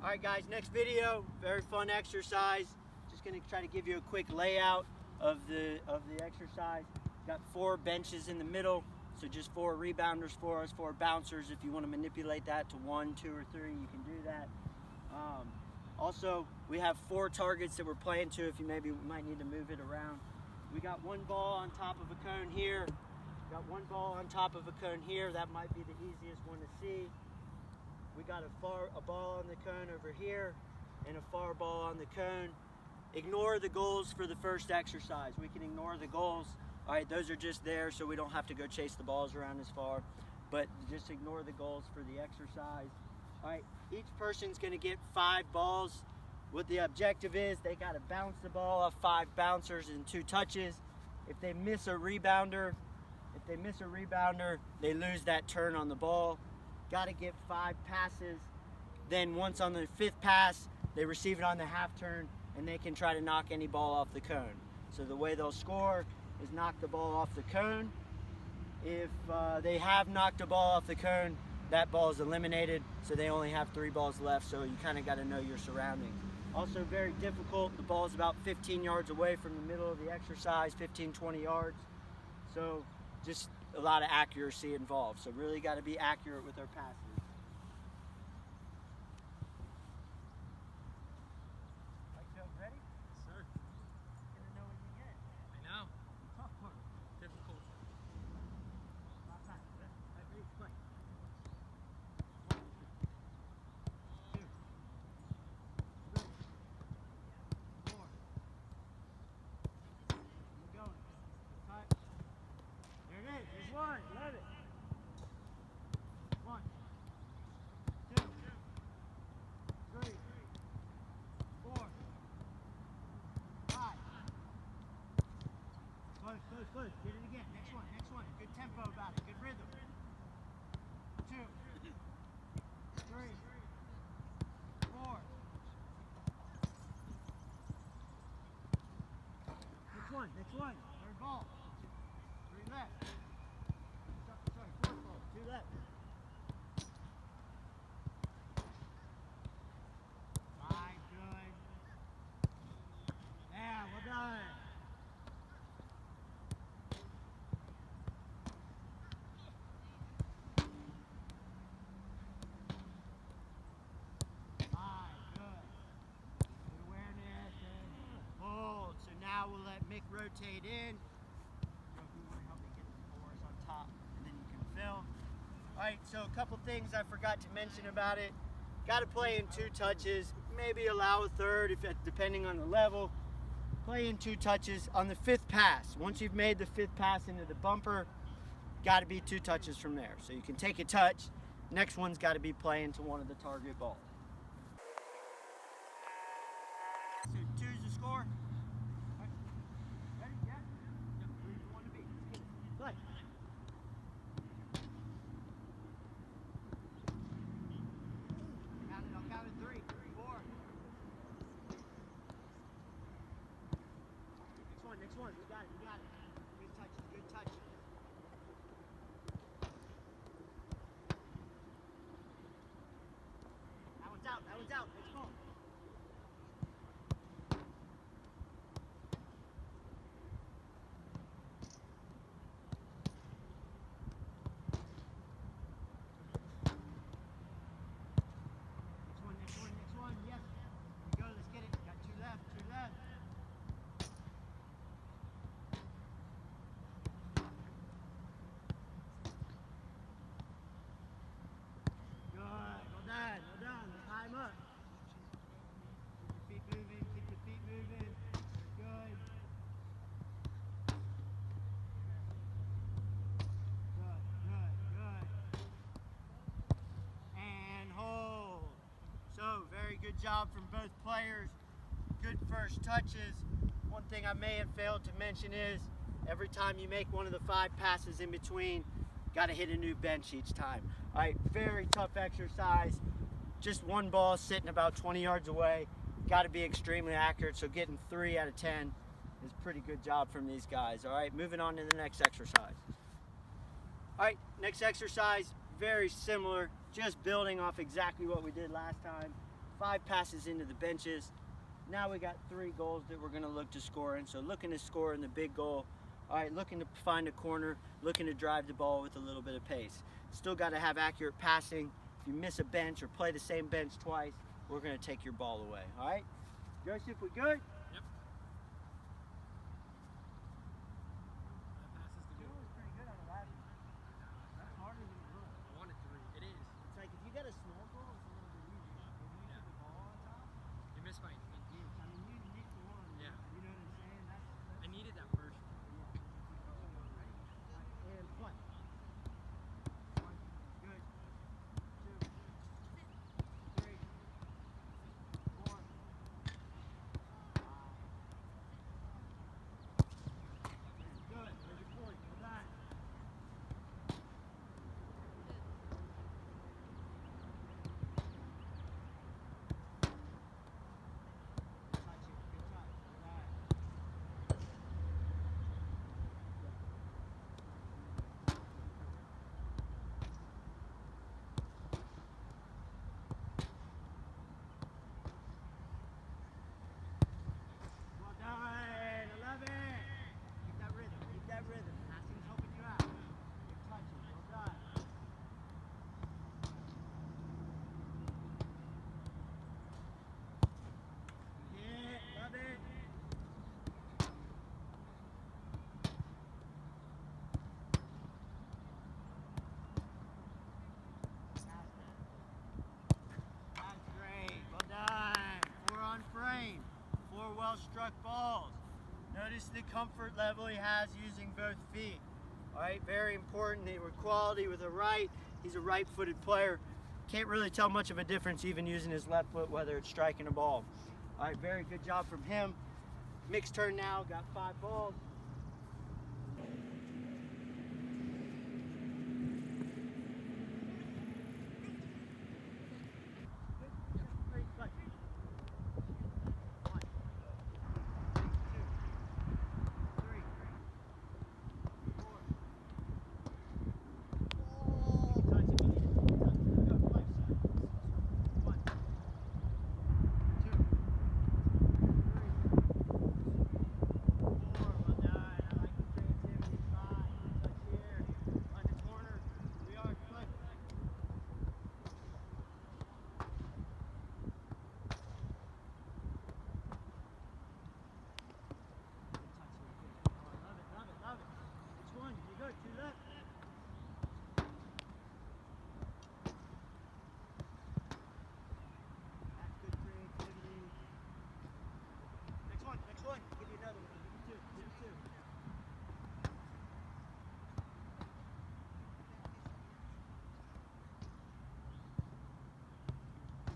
Alright guys, next video, very fun exercise. Just going to try to give you a quick layout of the exercise. Got 4 benches in the middle, so just 4 rebounders for us, 4 bouncers. If you want to manipulate that to 1, 2, or 3, you can do that. Also, we have 4 targets that we're playing to if you maybe might need to move it around. We got 1 ball on top of a cone here. Got 1 ball on top of a cone here. That might be the easiest one to see. We got a ball on the cone over here and a far ball on the cone. Ignore the goals for the first exercise. We can ignore the goals. All right, those are just there so we don't have to go chase the balls around as far. But just ignore the goals for the exercise. All right, each person's going to get 5 balls. What the objective is, they got to bounce the ball off 5 bouncers in 2 touches. If they miss a rebounder, they lose that turn on the ball. Got to get 5 passes. Then once on the 5th pass, they receive it on the half turn, and they can try to knock any ball off the cone. So the way they'll score is knock the ball off the cone. If they have knocked a ball off the cone, that ball is eliminated, so they only have 3 balls left, so you kind of got to know your surroundings. Also very difficult. The ball is about 15 yards away from the middle of the exercise, 15, 20 yards. So just a lot of accuracy involved. So really got to be accurate with our passes. Right, Joe, ready? Yes, sir. You're gonna know what you get. I know. Tough part. Difficult. Last time. Right, ready? Play. 1, 2, 3, 4. Keep going. Cut. There it is. There's 1. Love it. 1, 2, 3, 4, 5. Close. Get it again. Next one. Good tempo about it. Good rhythm. 2, 3, 4. Next one. 3rd ball. 3 left. Sorry, 4th ball. 2 left. 5, good. Yeah, well done. Good awareness and hold. So now we'll let Mick rotate in. So if you want to help me get the oars on top, and then you can film. Alright, so a couple things I forgot to mention about it. Got to play in 2 touches. Maybe allow a 3rd if depending on the level. Play in 2 touches on the 5th pass. Once you've made the 5th pass into the bumper, got to be 2 touches from there. So you can take a touch. Next one's got to be playing to one of the target balls. So 2's the score. Right. Ready? Yeah? Yep. Where you want to be? Let's get it. Play. I'll count it 3, 4. Next one. We got it. Good touches. That one's out. Next ball. Next one. Yes. Here we go. Let's get it. Got 2 left. Good. Well done. Let's tie him up. Keep your feet moving. Good. Good. And hold. So, very good job from both players. Good first touches. One thing I may have failed to mention is every time you make one of the 5 passes in between, got to hit a new bench each time. All right, very tough exercise. Just 1 ball sitting about 20 yards away. Got to be extremely accurate, so getting 3 out of 10 is pretty good job from these guys. All right, moving on to the next exercise. All right, next exercise, very similar, just building off exactly what we did last time. 5 passes into the benches. Now we got 3 goals that we're going to look to score in. So looking to score in the big goal. All right, looking to find a corner, looking to drive the ball with a little bit of pace. Still got to have accurate passing. If you miss a bench or play the same bench twice, we're going to take your ball away. All right? Joseph, we good? Yep. That passes to Joe was pretty good on the last one. That's harder than it looks. I wanted 3. It is. It's like if you got a small goal, it's a little bit easier. If you put the ball on top, You missed my inch. I mean, you nicked the one. Yeah. You know what I'm saying? That's I needed that first. and play. 1, good. 2, 3, 4, 5. Good. There's your point. Well done. Good touch here. Good touch. All right. Well done. I love it. Keep that rhythm. Keep that rhythm. Passing's helping you out. Good touches. Well done. Yeah, love it. That's great. Well done. 4 on frame. 4 well struck balls. Notice the comfort level he has using both feet. All right, very important. With quality with a right. He's a right-footed player. Can't really tell much of a difference even using his left foot, whether it's striking a ball. All right, very good job from him. Mixed turn now. Got 5 balls. Great play. 1, 2, 3, 4. Touch if you need it. Touch. Go, play. 1, 2, 3, 4. Well done. I like the creativity. 5. Touch here. On the corner. We are play. Love it, love it. Which one? You go to left. That's good creativity. Next one, next one. Give you another one. Give you 2. Give you 2.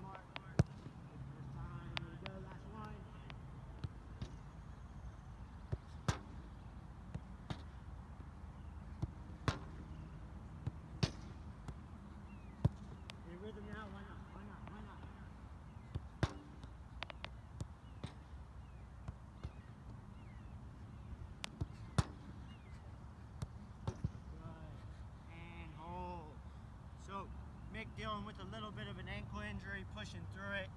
Mark. This time. Here we go. Last one. In rhythm now, why not? Why not? Why not? Good. And hold. So, Mick dealing with a little bit of an ankle injury, pushing through it.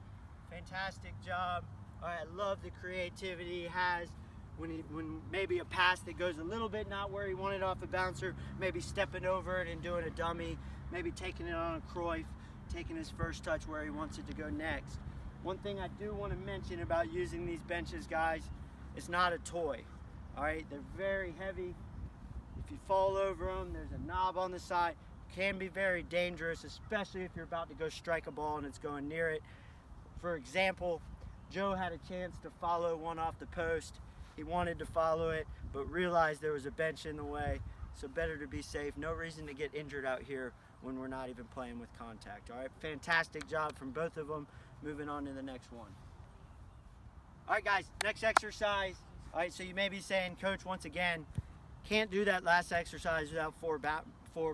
Fantastic job. All right, I love the creativity he has when maybe a pass that goes a little bit not where he wanted off a bouncer, maybe stepping over it and doing a dummy, maybe taking it on a Cruyff, taking his first touch where he wants it to go next. One thing I do want to mention about using these benches, guys, it's not a toy. All right, they're very heavy. If you fall over them, there's a knob on the side. Can be very dangerous, especially if you're about to go strike a ball and it's going near it. For example, Joe had a chance to follow one off the post. He wanted to follow it, but realized there was a bench in the way, so better to be safe. No reason to get injured out here when we're not even playing with contact. All right, fantastic job from both of them. Moving on to the next one. All right, guys, next exercise. All right, so you may be saying, Coach, once again, can't do that last exercise without 4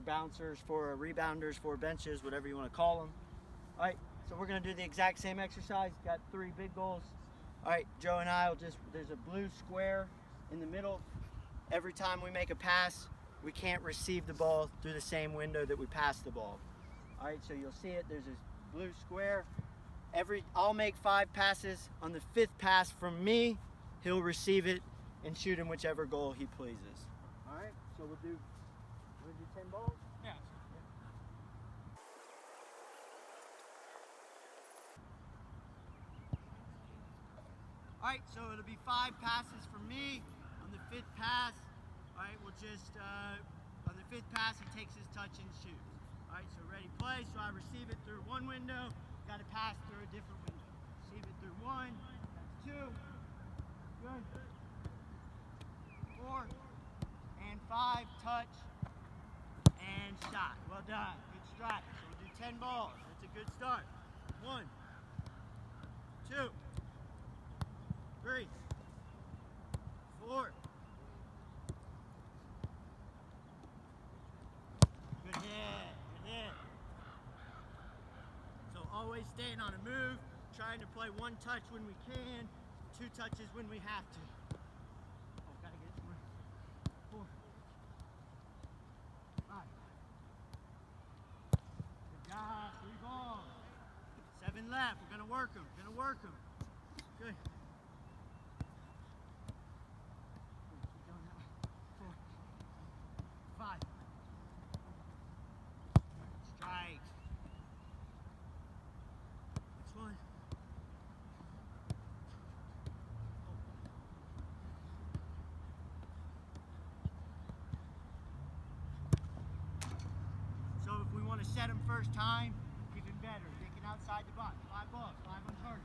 bouncers, 4 rebounders, 4 benches, whatever you want to call them. All right, so we're going to do the exact same exercise. Got 3 big goals. All right, Joe and I will there's a blue square in the middle. Every time we make a pass, we can't receive the ball through the same window that we passed the ball. All right, so you'll see it. There's this blue square. I'll make 5 passes. On the 5th pass from me, he'll receive it and shoot him whichever goal he pleases. All right, so we'll do 10 balls. Yeah. All right, so it'll be 5 passes from me. On the 5th pass, all right, we'll just, on the 5th pass, he takes his touch and shoots. All right, so ready, play. So I receive it through one window, got to pass through a different window. Receive it through 1, that's 2, good. 4, and 5, touch, and shot. Well done, good strike. So we'll do 10 balls, that's a good start. 1, 2, 3, 4. Good hit, good hit. So always staying on a move, trying to play 1 touch when we can, 2 touches when we have to. Oh, gotta get it. 4, 5. Good job, 3 balls. 7 left, we're gonna work them, Good. Keep going that way. 4, 5. Strike. Next one. So if we want to set them first time, even better. Thinking outside the box. 5 balls, 5 on target.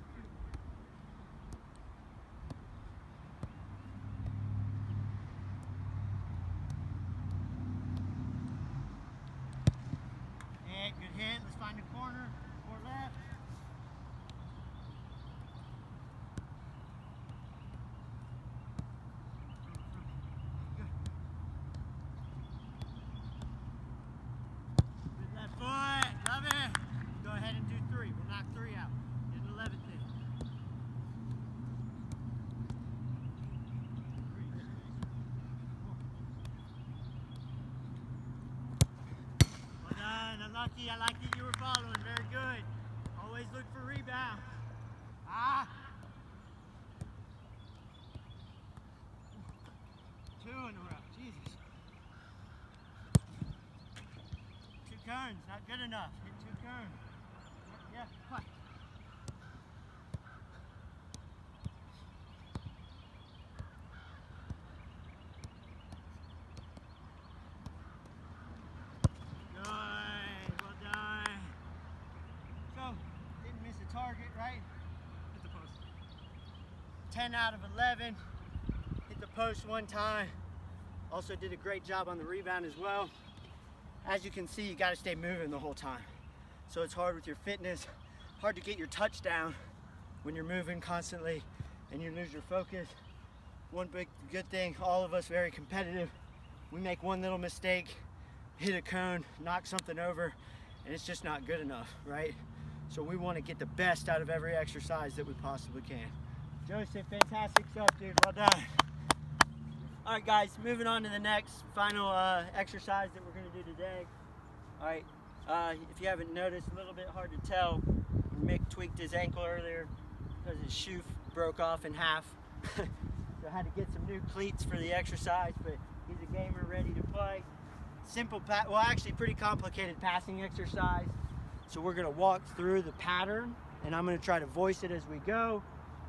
Good hit. Let's find a corner. 4 left. Good. Good left foot. Love it. Go ahead and do 3. We'll knock 3 out. Get an 11th in. 3. Well done. Unlucky. I like that you were following. Very good. Always look for rebound. Ah. 2 in a row. Jesus. 2 cones. Not good enough. Hit 2 cones. Yeah. Come on. Good. Well done. So, didn't miss a target, right? Hit the post. 10 out of 11. Hit the post 1 time. Also did a great job on the rebound as well. As you can see, you got to stay moving the whole time. So it's hard with your fitness, hard to get your touchdown when you're moving constantly and you lose your focus. One big good thing, all of us very competitive. We make one little mistake, hit a cone, knock something over, and it's just not good enough, right? So we want to get the best out of every exercise that we possibly can. Joseph, fantastic stuff, dude. Well done. All right, guys, moving on to the next final exercise that we're going to do today. All right, if you haven't noticed, a little bit hard to tell. Mick tweaked his ankle earlier because his shoe broke off in half. So I had to get some new cleats for the exercise, but he's a gamer ready to play. Simple, well, actually pretty complicated passing exercise. So we're going to walk through the pattern, and I'm going to try to voice it as we go.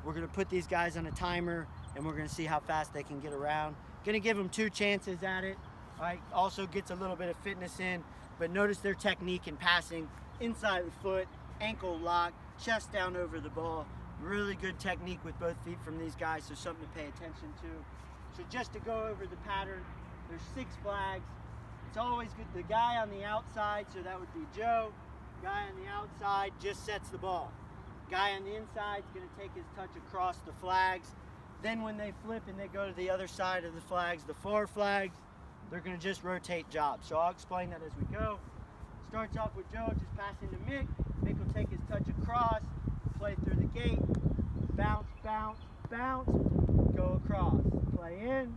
We're going to put these guys on a timer, and we're going to see how fast they can get around. Going to give them 2 chances at it. All right, also gets a little bit of fitness in, but notice their technique in passing. Inside the foot, ankle lock, chest down over the ball. Really good technique with both feet from these guys, so something to pay attention to. So just to go over the pattern, there's 6 flags. It's always good. The guy on the outside, so that would be Joe. Guy on the outside just sets the ball. Guy on the inside is going to take his touch across the flags. Then when they flip and they go to the other side of the flags, the 4 flags, they're going to just rotate jobs. So I'll explain that as we go. Starts off with Joe just passing to Mick. Mick will take his touch across, play through the gate, bounce, bounce, bounce, go across. Play in,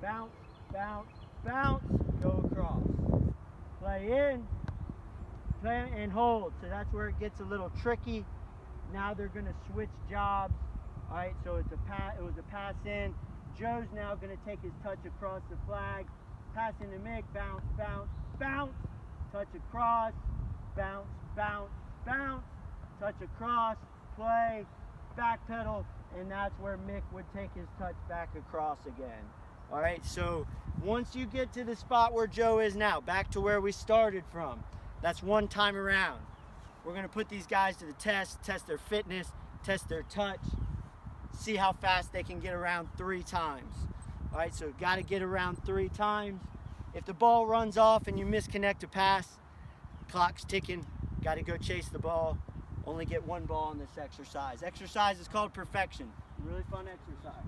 bounce, bounce, bounce, go across. Play in, play and hold. So that's where it gets a little tricky. Now they're gonna switch jobs. All right, so it was a pass in. Joe's now gonna take his touch across the flag. Pass into Mick, bounce, bounce, bounce. Touch across, bounce, bounce, bounce. Touch across, play, back pedal, and that's where Mick would take his touch back across again. All right, so once you get to the spot where Joe is now, back to where we started from, that's one time around. We're gonna put these guys to the test their fitness, test their touch, see how fast they can get around 3 times. All right, so gotta get around 3 times. If the ball runs off and you misconnect a pass, clock's ticking, gotta go chase the ball. Only get 1 ball in this exercise. Exercise is called perfection. Really fun exercise.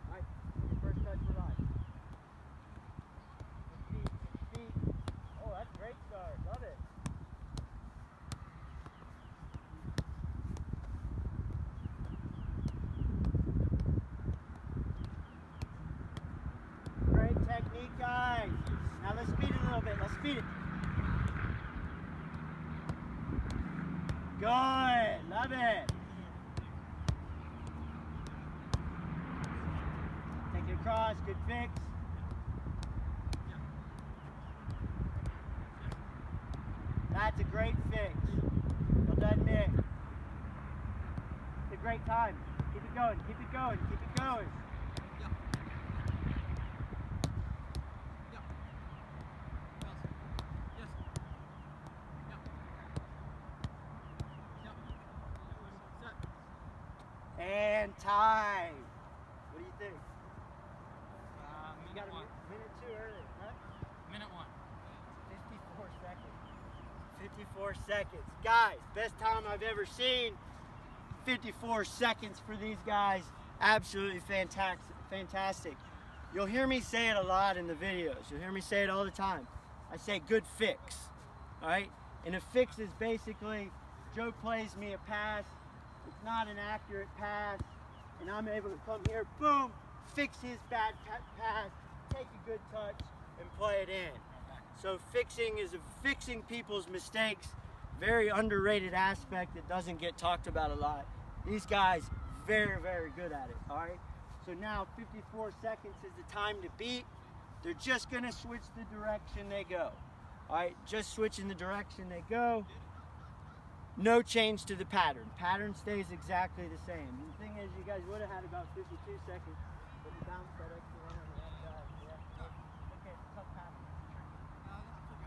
All right, your first touch for life. Feet. Oh, that's a great start. Love it. Great technique, guys. Now let's speed it a little bit. Let's speed it. Good. Love it. Take it across. Good fix. That's a great fix. Well done, Mick. It's a great time. Keep it going. Keep it going. Keep it going. And time. What do you think? You got a minute too early, huh? Minute 1. 54 seconds. 54 seconds. Guys, best time I've ever seen. 54 seconds for these guys. Absolutely fantastic. You'll hear me say it a lot in the videos. You'll hear me say it all the time. I say good fix. All right? And a fix is basically Joe plays me a pass. It's not an accurate pass, and I'm able to come here, boom, fix his bad pass, take a good touch, and play it in. So fixing is fixing people's mistakes. Very underrated aspect that doesn't get talked about a lot. These guys, very, very good at it, all right? So now 54 seconds is the time to beat. They're just gonna switch the direction they go. All right, just switching the direction they go. No change to the pattern. Pattern stays exactly the same. And the thing is, you guys would have had about 52 seconds, but you bounced that extra one on the left side. Yeah. Okay, tough pattern.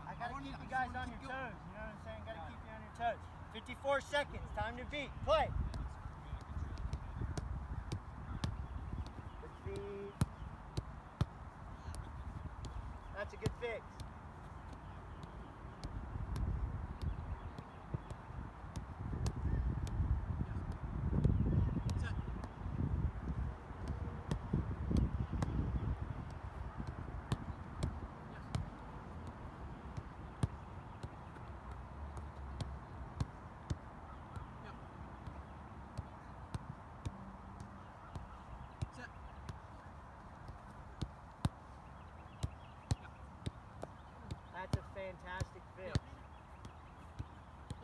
I gotta keep you guys on your toes. You know what I'm saying? Gotta keep you on your toes. 54 seconds. Time to beat. Play. Good feed. That's a good fix. That's a fantastic fix.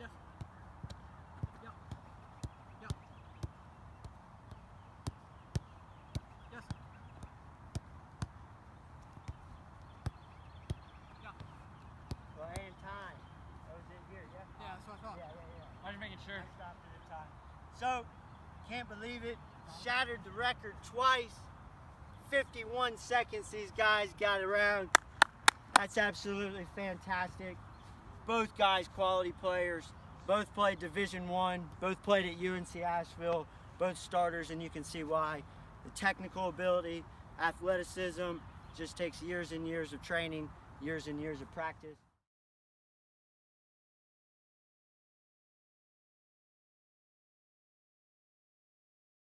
Yes. Yep. Yep. Yes. Yep. Well, and time. That was it here, yeah? Yeah, that's what I thought. Yeah. I was making sure. I stopped at a time. So, can't believe it. Shattered the record twice. 51 seconds these guys got around. That's absolutely fantastic. Both guys quality players. Both played Division I. Both played at UNC Asheville. Both starters, and you can see why. The technical ability, athleticism, just takes years and years of training, years and years of practice.